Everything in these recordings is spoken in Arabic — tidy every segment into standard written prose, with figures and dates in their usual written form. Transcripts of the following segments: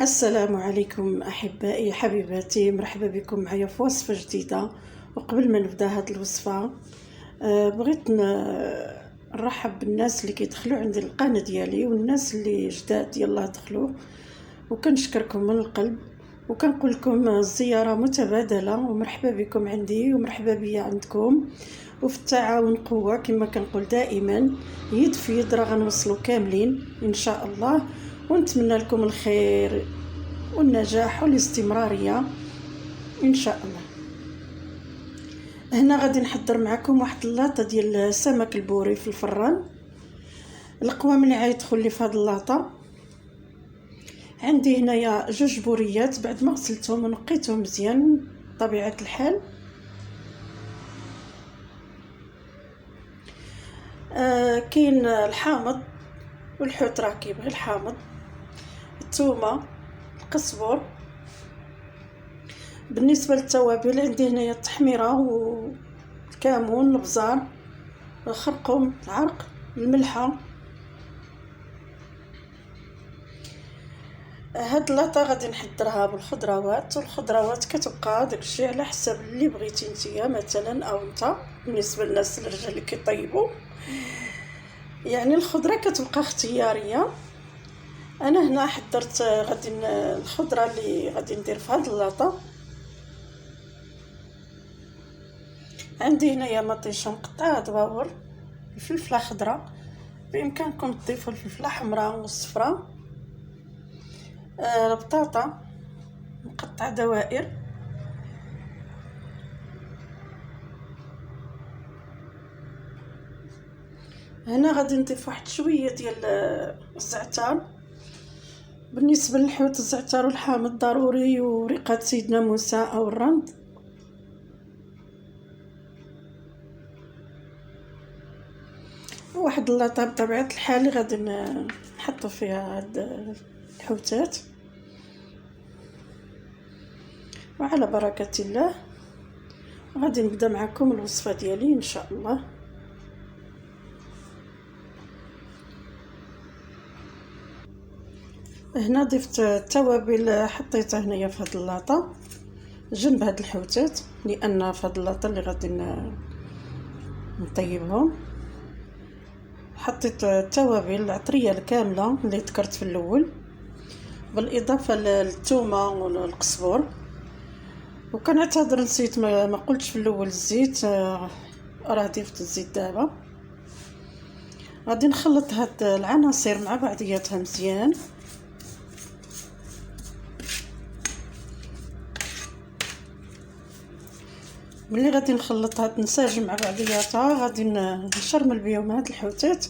السلام عليكم احبائي حبيباتي، مرحبا بكم معايا في وصفه جديده. وقبل ما نبدا هذه الوصفه بغيت نرحب بالناس اللي كيدخلوا عندي القناه ديالي والناس اللي جداد يلاه دخلوا، وكنشكركم من القلب وكنقول لكم الزياره متبادله ومرحبا بكم عندي ومرحبا بيا عندكم. وفي التعاون قوه كما كنقول دائما، يد في يد راه غنوصلوا كاملين ان شاء الله. ونتمنى لكم الخير والنجاح والاستمراريه ان شاء الله. هنا غادي نحضر معكم واحد اللاطه ديال السمك البوري في الفران. القوام اللي غيدخل لي في هذه اللاطه، عندي هنايا 2 بوريات بعد ما غسلتهم ونقيتهم مزيان بطبيعه الحال. كاين الحامض والحوت راه كيبغي الحامض، الثومه، القزبر. بالنسبه للتوابل عندي هنايا التحميره والكمون، البزار، الخرقوم، العرق، الملحه. هاد اللاطه غادي نحضرها بالخضروات، والخضروات كتبقى داكشي على حسب اللي بغيتي نتيا مثلا او انت. بالنسبه للناس الرجال اللي كيطيبوا يعني الخضره كتبقى اختياريه. انا هنا حضرت الخضره اللي غادي ندير في هاد اللاطه. عندي هنايا مطيشه مقطعه دواور، الفلفله خضراء، بامكانكم تضيفوا الفلفله حمراء والصفراء، البطاطا مقطعه دوائر، هنا غادي نضيف واحد شويه ديال الزعتر. بالنسبه للحوت الزعتر والحامض ضروري، وريقه سيدنا موسى او الرند. واحد اللاطه بطبيعه الحال غادي نحط فيها هاد الحوتات، وعلى بركه الله غادي نبدا معكم الوصفه ديالي ان شاء الله. هنا ضفت التوابل، حطيتها هنايا في هاد اللاطه جنب هاد الحوتات، لان في هاد اللاطه اللي غادي نطيبهم. حطيت التوابل العطريه الكامله اللي ذكرت في الاول، بالاضافه للثومه والقزبر. وكنعتذر نسيت ما قلتش في الاول الزيت، راه ضفت الزيت دابا. غادي نخلط هاد العناصر مع بعضياتها مزيان. ملي غادي نخلطها تنسجم مع بعضياتها، غادي نشرمل بهم هاد الحوتات.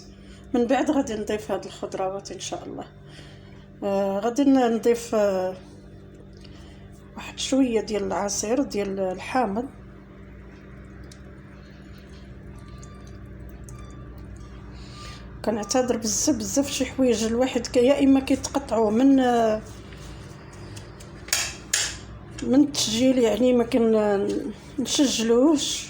من بعد غادي نضيف هاد الخضروات ان شاء الله. غادي نضيف واحد شويه ديال العصير ديال الحامض، كنعتذر بزاف شي حوايج الواحد يا اما كيتقطعوا من التسجيل، يعني ما نسجلوش،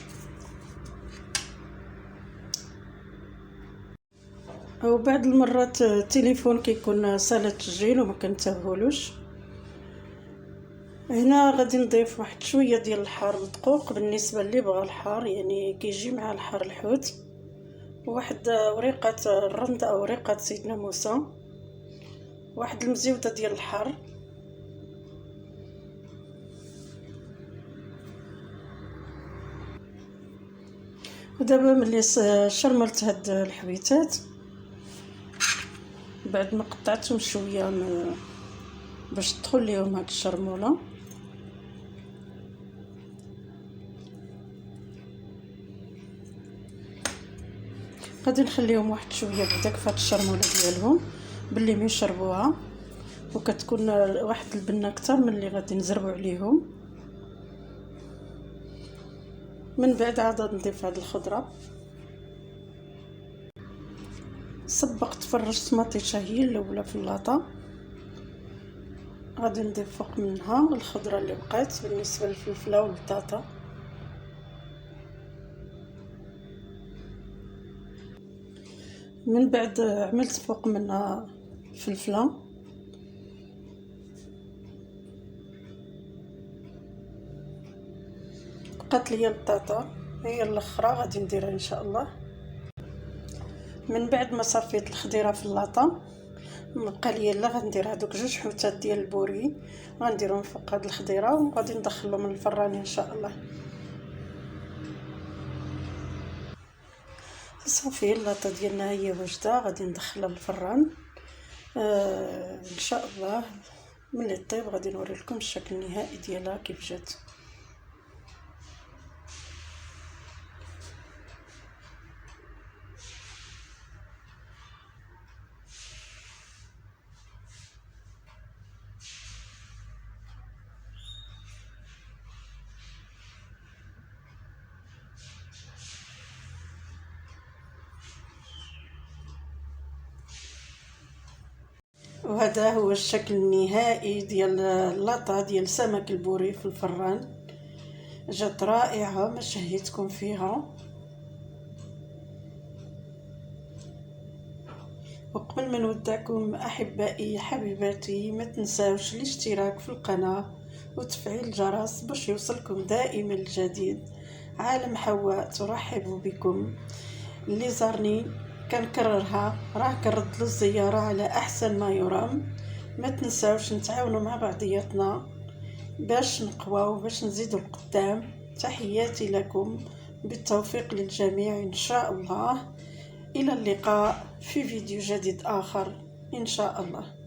او بعض المرات التليفون كيكون سالة تسجيل وما كنتبهولوش. هنا غادي نضيف واحد شويه ديال الحار مدقوق بالنسبه اللي بغى الحار، يعني كيجي مع الحار الحوت. واحد وريقه الرند او وريقه سيدنا موسى، واحد المزيوده ديال الحار. ودابا ملي شرملت هاد الحويتات بعد ما قطعتهم شويه باش تدخل ليهم هاد الشرموله، غادي نخليهم واحد شويه بداك فهاد الشرموله ديالهم باللي ما يشربوها، وكتكون واحد البنه اكثر من اللي غادي نزربوا عليهم. من بعد عاد نضيف هاد الخضره. سبقت فرشت مطيشه هي الاولى في اللاطه، غادي نضيف فوق منها الخضره اللي بقات بالنسبه للفلفله والبطاطا. من بعد عملت فوق منها فلفله، بقات ليا البطاطا هي الاخرى غادي نديرها ان شاء الله. من بعد ما صفيت الخضيره في اللاطه مبقى ليا الا غندير هذوك 2 حوتات ديال البوري غنديرهم فوق هاد الخضيره وغادي ندخلهم من الفران ان شاء الله. صافي اللاطه ديالنا هي واجده غادي ندخلها للفران ان شاء الله. ملي طيب غادي نوري لكم الشكل النهائي ديالها كيف جات. وهذا هو الشكل النهائي ديال اللاطه ديال سمك البوري في الفران. جات رائعه ما شهيتكم فيها. وقبل ما نودعكم احبائي حبيباتي ما تنساوش الاشتراك في القناه وتفعيل الجرس باش يوصلكم دائما الجديد. عالم حواء ترحب بكم. اللي زارني كنكررها راه كنرد له الزياره على احسن ما يرام. ما تنساوش نتعاونوا مع بعضياتنا باش نقواو باش نزيدوا القدام. تحياتي لكم بالتوفيق للجميع ان شاء الله. الى اللقاء في فيديو جديد اخر ان شاء الله.